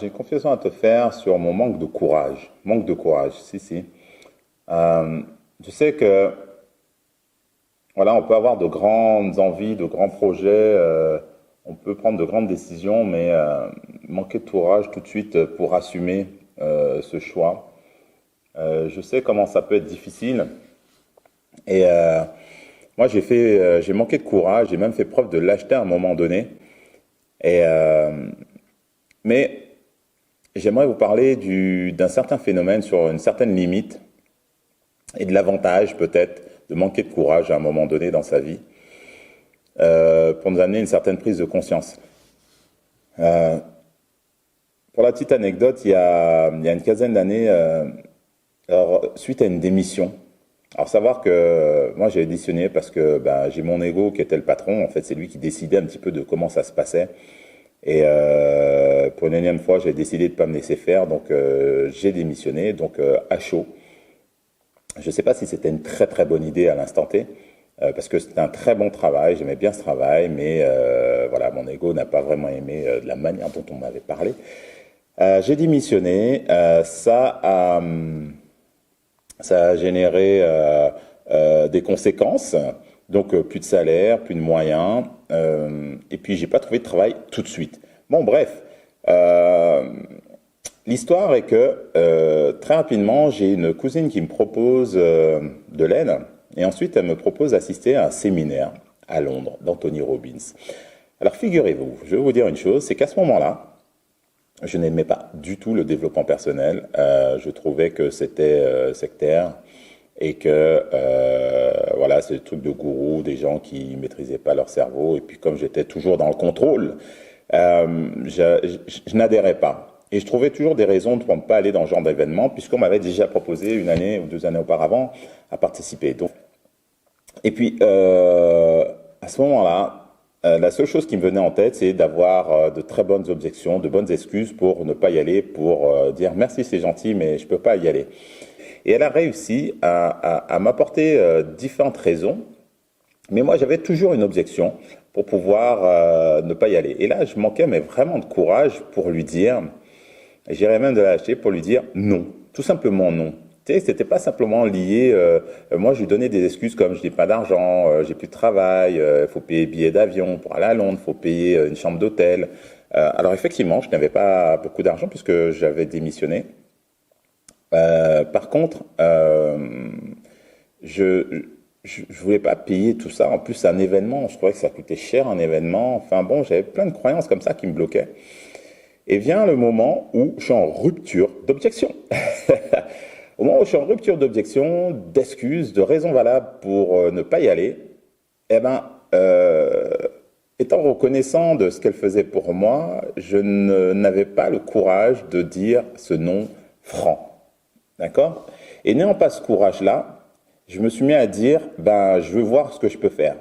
J'ai une confession à te faire sur mon manque de courage. Manque de courage, si, si. Euh, je sais que, voilà, on peut avoir de grandes envies, de grands projets, on peut prendre de grandes décisions, mais manquer de courage tout de suite pour assumer ce choix. Je sais comment ça peut être difficile. Et moi, j'ai manqué de courage, j'ai même fait preuve de lâcheté à un moment donné. Et, mais j'aimerais vous parler d'un certain phénomène sur une certaine limite et de l'avantage peut-être de manquer de courage à un moment donné dans sa vie pour nous amener une certaine prise de conscience. Euh, pour la petite anecdote, il y a une quinzaine d'années, suite à une démission, alors savoir que moi j'ai démissionné parce que j'ai mon ego qui était le patron, en fait c'est lui qui décidait un petit peu de comment ça se passait. Et pour une énième fois, j'ai décidé de ne pas me laisser faire, donc j'ai démissionné, donc à chaud. Je ne sais pas si c'était une très très bonne idée à l'instant T, parce que c'était un très bon travail, j'aimais bien ce travail, mais voilà, mon ego n'a pas vraiment aimé de la manière dont on m'avait parlé. J'ai démissionné, ça a généré des conséquences, donc plus de salaire, plus de moyens, et puis j'ai pas trouvé de travail tout de suite. Bon, bref, l'histoire est que très rapidement, j'ai une cousine qui me propose de l'aide, et ensuite elle me propose d'assister à un séminaire à Londres d'Anthony Robbins. Alors figurez-vous, je vais vous dire une chose, c'est qu'à ce moment-là, je n'aimais pas du tout le développement personnel. Je trouvais que c'était sectaire et que voilà, c'est le truc de gourou, des gens qui maîtrisaient pas leur cerveau. Et puis comme j'étais toujours dans le contrôle, je n'adhérais pas. Et je trouvais toujours des raisons pour ne pas aller dans ce genre d'événement, puisqu'on m'avait déjà proposé une année ou 2 années auparavant à participer. Donc, et puis à ce moment-là, la seule chose qui me venait en tête, c'est d'avoir de très bonnes objections, de bonnes excuses pour ne pas y aller, pour dire merci, c'est gentil, mais je peux pas y aller. Et elle a réussi à m'apporter différentes raisons, mais moi j'avais toujours une objection pour pouvoir ne pas y aller. Et là, je manquais mais vraiment de courage pour lui dire, j'irais même de la lâcher pour lui dire non, tout simplement non. Tu sais, c'était pas simplement lié. Moi, je lui donnais des excuses comme je n'ai pas d'argent, j'ai plus de travail, il faut payer billet d'avion pour aller à Londres, il faut payer une chambre d'hôtel. Alors effectivement, je n'avais pas beaucoup d'argent puisque j'avais démissionné. Par contre, je je voulais pas payer tout ça. En plus, un événement, je trouvais que ça coûtait cher un événement. Enfin bon, j'avais plein de croyances comme ça qui me bloquaient. Et vient le moment où je suis en rupture d'objection. Au moment où je suis en rupture d'objection, d'excuses, de raisons valables pour ne pas y aller, eh ben, étant reconnaissant de ce qu'elle faisait pour moi, n'avais pas le courage de dire ce non franc. D'accord? Et n'ayant pas ce courage-là, je me suis mis à dire, je veux voir ce que je peux faire.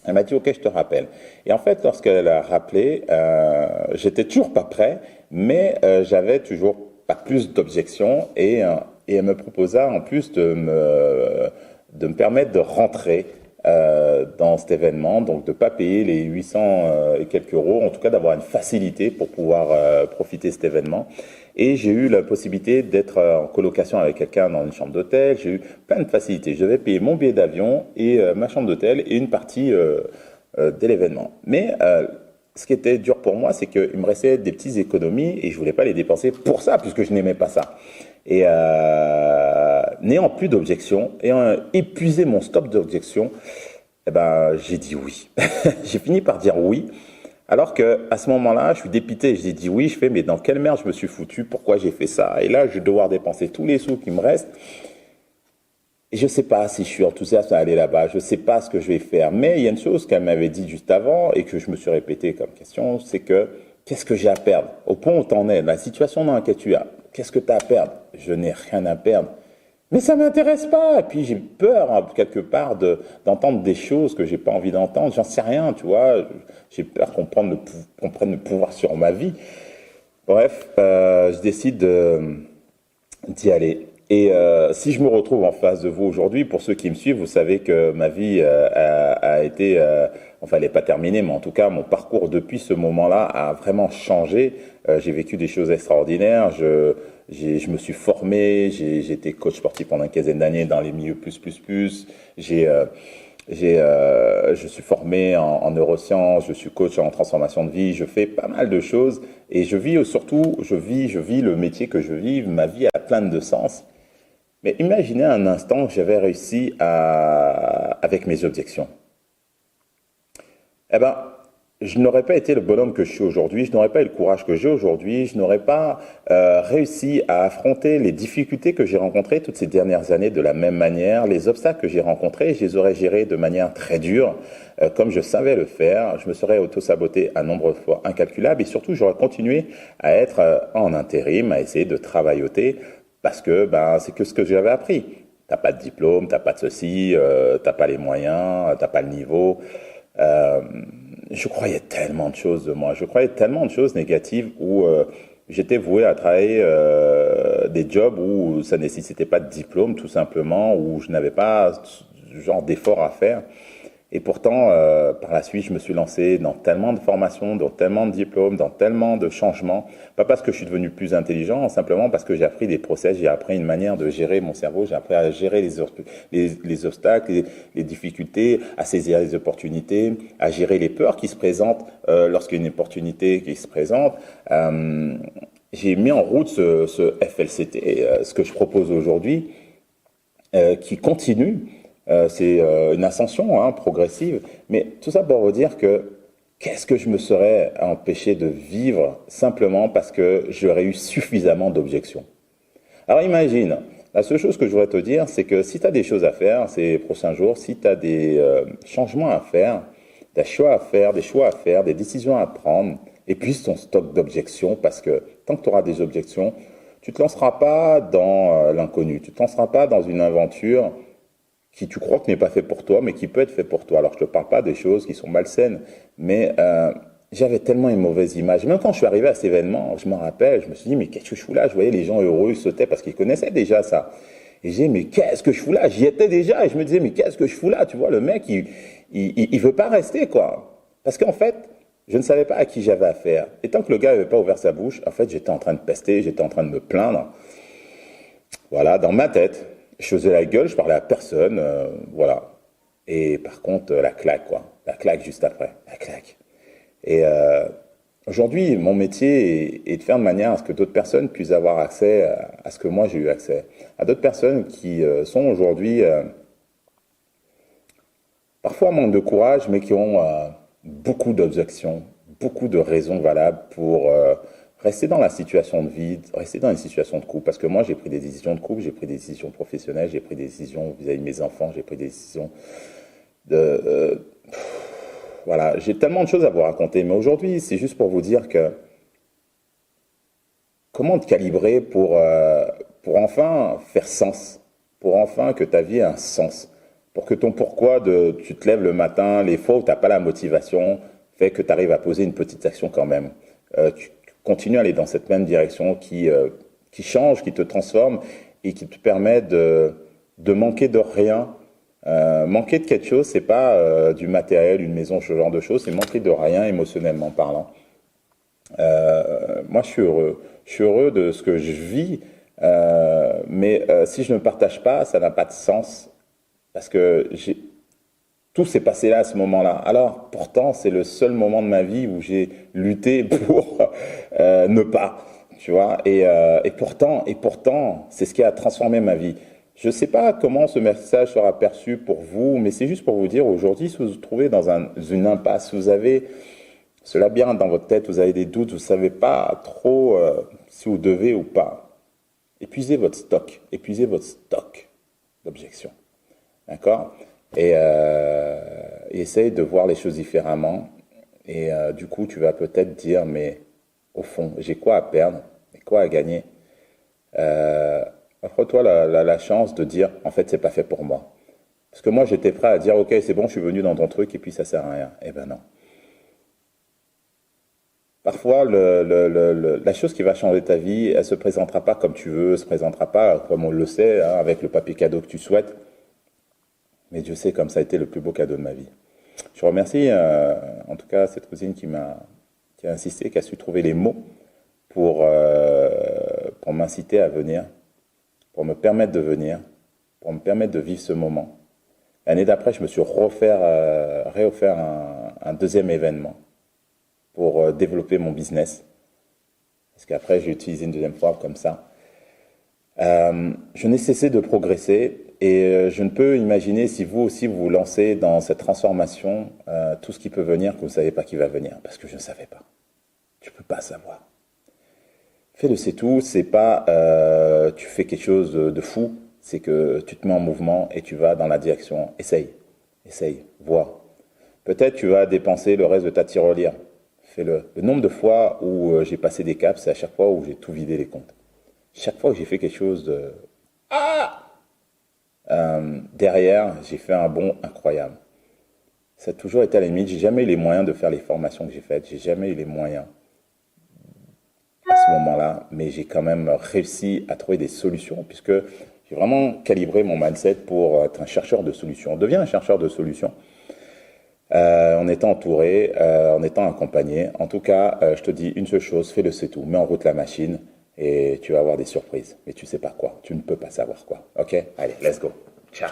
Elle m'a dit, ok, je te rappelle. Et en fait, lorsqu'elle a rappelé, j'étais toujours pas prêt, mais j'avais toujours pas plus d'objections et elle me proposa en plus de me permettre de rentrer dans cet événement, donc de pas payer les 800 et quelques euros, en tout cas d'avoir une facilité pour pouvoir profiter de cet événement. Et j'ai eu la possibilité d'être en colocation avec quelqu'un dans une chambre d'hôtel. J'ai eu plein de facilités. Je devais payer mon billet d'avion et ma chambre d'hôtel et une partie de l'événement. Mais ce qui était dur pour moi, c'est qu'il me restait des petites économies et je voulais pas les dépenser pour ça, puisque je n'aimais pas ça. Et n'ayant plus d'objections, ayant épuisé mon stock d'objections, j'ai dit oui. J'ai fini par dire oui. Alors que à ce moment-là, je suis dépité. J'ai dit oui, je fais, mais dans quelle merde je me suis foutu? Pourquoi j'ai fait ça? Et là, je vais devoir dépenser tous les sous qui me restent. Et je ne sais pas si je suis enthousiaste à aller là-bas. Je ne sais pas ce que je vais faire. Mais il y a une chose qu'elle m'avait dit juste avant et que je me suis répété comme question, c'est que qu'est-ce que j'ai à perdre? Au point où t'en es, la situation dans laquelle tu es, qu'est-ce que tu as à perdre? Je n'ai rien à perdre. Mais ça m'intéresse pas. Et puis j'ai peur quelque part d'entendre des choses que j'ai pas envie d'entendre. J'en sais rien, tu vois. J'ai peur qu'on prenne le pouvoir sur ma vie. Bref, je décide d'y aller. Et si je me retrouve en face de vous aujourd'hui, pour ceux qui me suivent, vous savez que ma vie a a été, enfin, elle n'est pas terminée, mais en tout cas, mon parcours depuis ce moment-là a vraiment changé. J'ai vécu des choses extraordinaires. Je me suis formé. J'ai été coach sportif pendant une quinzaine d'années dans les milieux plus. J'ai je suis formé en neurosciences, je suis coach en transformation de vie, je fais pas mal de choses et je vis surtout, je vis le métier que je vis, ma vie a plein de sens. Mais imaginez un instant que j'avais réussi avec mes objections. Eh ben, je n'aurais pas été le bonhomme que je suis aujourd'hui, je n'aurais pas eu le courage que j'ai aujourd'hui, je n'aurais pas réussi à affronter les difficultés que j'ai rencontrées toutes ces dernières années de la même manière. Les obstacles que j'ai rencontrés, je les aurais gérés de manière très dure, comme je savais le faire. Je me serais auto-saboté un nombre de fois incalculable et surtout, j'aurais continué à être en intérim, à essayer de travailloter parce que c'est que ce que j'avais appris. T'as pas de diplôme, t'as pas de ceci, t'as pas les moyens, t'as pas le niveau. Euh, je croyais tellement de choses de moi, je croyais tellement de choses négatives où j'étais voué à travailler des jobs où ça nécessitait pas de diplôme tout simplement, où je n'avais pas ce genre d'effort à faire. Et pourtant, par la suite, je me suis lancé dans tellement de formations, dans tellement de diplômes, dans tellement de changements. Pas parce que je suis devenu plus intelligent, simplement parce que j'ai appris des process, j'ai appris une manière de gérer mon cerveau, j'ai appris à gérer les obstacles, les difficultés, à saisir les opportunités, à gérer les peurs qui se présentent lorsqu'il y a une opportunité qui se présente. J'ai mis en route ce FLCT, ce que je propose aujourd'hui, qui continue. C'est une ascension progressive, mais tout ça pour vous dire que qu'est-ce que je me serais empêché de vivre simplement parce que j'aurais eu suffisamment d'objections. Alors imagine, la seule chose que je voudrais te dire, c'est que si tu as des choses à faire ces prochains jours, si tu as des changements à faire, des choix à faire, des décisions à prendre, épuise ton stock d'objections parce que tant que tu auras des objections, tu ne te lanceras pas dans l'inconnu, tu ne te lanceras pas dans une aventure qui tu crois que n'est pas fait pour toi, mais qui peut être fait pour toi. Alors je te parle pas des choses qui sont malsaines, mais j'avais tellement une mauvaise image. Même quand je suis arrivé à cet événement, je m'en rappelle, je me suis dit, mais qu'est-ce que je fous là? Je voyais les gens heureux, ils sautaient parce qu'ils connaissaient déjà ça. Et j'ai dit, mais qu'est-ce que je fous là? J'y étais déjà, et je me disais, mais qu'est-ce que je fous là? Tu vois, le mec, il veut pas rester, quoi. Parce qu'en fait, je ne savais pas à qui j'avais affaire. Et tant que le gars n'avait pas ouvert sa bouche, en fait, j'étais en train de pester, j'étais en train de me plaindre. Voilà, dans ma tête. Je faisais la gueule, je parlais à personne, voilà. Et par contre, la claque, quoi. La claque juste après, la claque. Et aujourd'hui, mon métier est de faire de manière à ce que d'autres personnes puissent avoir accès à ce que moi j'ai eu accès. À d'autres personnes qui sont aujourd'hui parfois manque de courage, mais qui ont beaucoup d'objections, beaucoup de raisons valables pour rester dans la situation de vie, rester dans une situation de couple. Parce que moi, j'ai pris des décisions de couple, j'ai pris des décisions professionnelles, j'ai pris des décisions vis-à-vis de mes enfants, j'ai pris des décisions de... voilà, j'ai tellement de choses à vous raconter. Mais aujourd'hui, c'est juste pour vous dire que comment te calibrer pour enfin faire sens, pour enfin que ta vie ait un sens, pour que ton pourquoi tu te lèves le matin, les fois où tu n'as pas la motivation, fait que tu arrives à poser une petite action quand même. Tu continues à aller dans cette même direction qui change, qui te transforme et qui te permet de manquer de rien. Manquer de quelque chose, c'est pas du matériel, une maison, ce genre de choses, c'est manquer de rien émotionnellement parlant. Moi, je suis heureux. Je suis heureux de ce que je vis, mais si je ne partage pas, ça n'a pas de sens. Parce que tout s'est passé là à ce moment-là. Alors, pourtant, c'est le seul moment de ma vie où j'ai lutté pour ne pas, tu vois. Et pourtant, c'est ce qui a transformé ma vie. Je ne sais pas comment ce message sera perçu pour vous, mais c'est juste pour vous dire, aujourd'hui, si vous vous trouvez dans une impasse, vous avez ce labyrinthe dans votre tête, vous avez des doutes, vous ne savez pas trop si vous devez ou pas, épuisez votre stock d'objections. D'accord? Et essaye de voir les choses différemment. Et du coup, tu vas peut-être dire, mais au fond, j'ai quoi à perdre et quoi à gagner? Offre-toi la chance de dire, en fait, c'est pas fait pour moi. Parce que moi, j'étais prêt à dire, ok, c'est bon, je suis venu dans ton truc et puis ça sert à rien. Eh ben non. Parfois, la chose qui va changer ta vie, elle se présentera pas comme tu veux, elle se présentera pas comme on le sait, hein, avec le papier cadeau que tu souhaites. Mais Dieu sait comme ça a été le plus beau cadeau de ma vie. Je remercie en tout cas cette cousine qui a insisté, qui a su trouver les mots pour m'inciter à venir, pour me permettre de venir, pour me permettre de vivre ce moment. L'année d'après, je me suis réoffert un deuxième événement pour développer mon business. Parce qu'après, j'ai utilisé une deuxième fois comme ça. Je n'ai cessé de progresser et je ne peux imaginer si vous aussi vous vous lancez dans cette transformation, tout ce qui peut venir, que vous ne savez pas qui va venir, parce que je ne savais pas. Tu peux pas savoir. Fais-le, c'est tout. C'est pas tu fais quelque chose de fou, c'est que tu te mets en mouvement et tu vas dans la direction. Essaye, vois. Peut-être tu vas dépenser le reste de ta tirelire. Fais-le. Le nombre de fois où j'ai passé des caps, c'est à chaque fois où j'ai tout vidé les comptes. Chaque fois que j'ai fait quelque chose de... derrière, j'ai fait un bond incroyable. Ça a toujours été à la limite. J'ai jamais eu les moyens de faire les formations que j'ai faites. J'ai jamais eu les moyens à ce moment-là, mais j'ai quand même réussi à trouver des solutions puisque j'ai vraiment calibré mon mindset pour être un chercheur de solutions. On devient un chercheur de solutions en étant entouré, en étant accompagné. En tout cas, je te dis une seule chose, fais-le, c'est tout. Mets en route la machine et tu vas avoir des surprises. Mais tu sais pas quoi. Tu ne peux pas savoir quoi. Ok? Allez, let's go. Ciao.